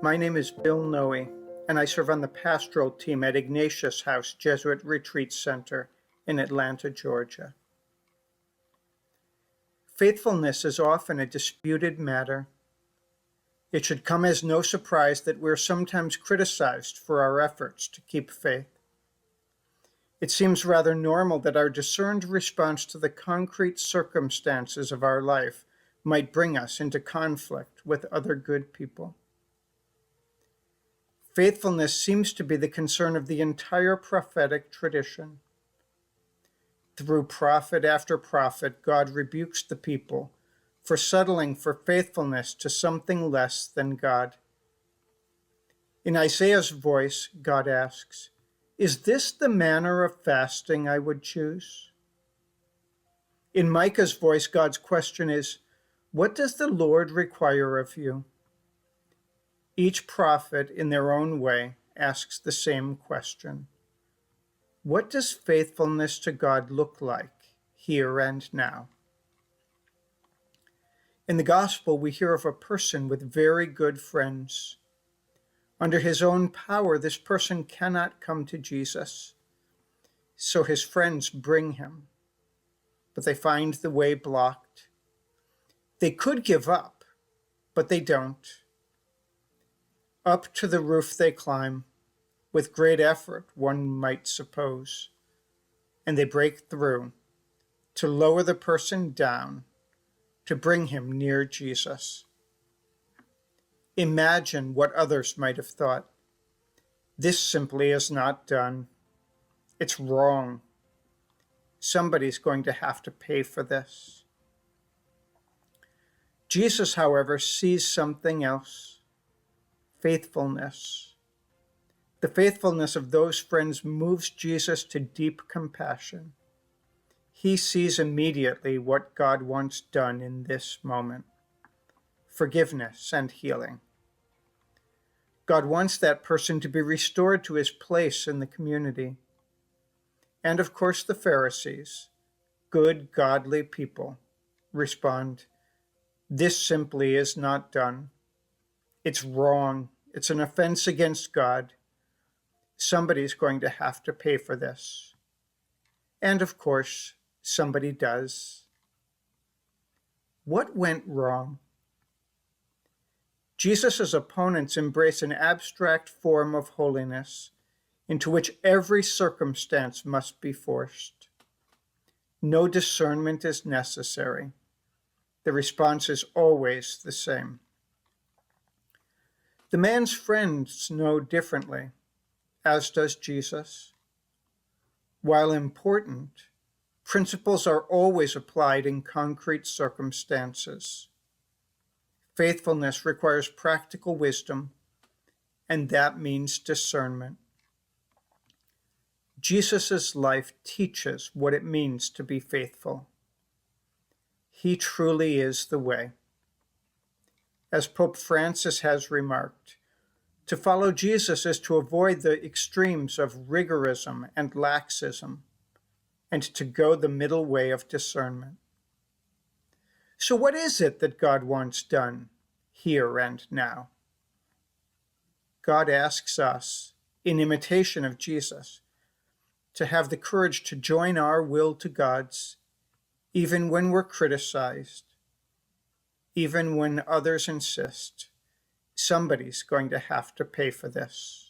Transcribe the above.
My name is Bill Noe, and I serve on the pastoral team at Ignatius House Jesuit Retreat Center in Atlanta, Georgia. Faithfulness is often a disputed matter. It should come as no surprise that we're sometimes criticized for our efforts to keep faith. It seems rather normal that our discerned response to the concrete circumstances of our life might bring us into conflict with other good people. Faithfulness seems to be the concern of the entire prophetic tradition. Through prophet after prophet, God rebukes the people for settling for faithfulness to something less than God. In Isaiah's voice, God asks, "Is this the manner of fasting I would choose?" In Micah's voice, God's question is, "What does the Lord require of you?" Each prophet, in their own way, asks the same question. What does faithfulness to God look like here and now? In the Gospel, we hear of a person with very good friends. Under his own power, this person cannot come to Jesus. So his friends bring him, but they find the way blocked. They could give up, but they don't. Up to the roof they climb, with great effort, one might suppose, and they break through to lower the person down, to bring him near Jesus. Imagine what others might have thought. This simply is not done. It's wrong. Somebody's going to have to pay for this. Jesus, however, sees something else. Faithfulness. The faithfulness of those friends moves Jesus to deep compassion. He sees immediately what God wants done in this moment: forgiveness and healing. God wants that person to be restored to his place in the community. And of course, the Pharisees, good, godly people, respond, "This simply is not done. It's wrong. It's an offense against God. Somebody's going to have to pay for this." And of course, somebody does. What went wrong? Jesus' opponents embrace an abstract form of holiness into which every circumstance must be forced. No discernment is necessary. The response is always the same. The man's friends know differently, as does Jesus. While important, principles are always applied in concrete circumstances. Faithfulness requires practical wisdom, and that means discernment. Jesus' life teaches what it means to be faithful. He truly is the way. As Pope Francis has remarked, to follow Jesus is to avoid the extremes of rigorism and laxism, and to go the middle way of discernment. So what is it that God wants done here and now? God asks us, in imitation of Jesus, to have the courage to join our will to God's, even when we're criticized, even when others insist somebody's going to have to pay for this.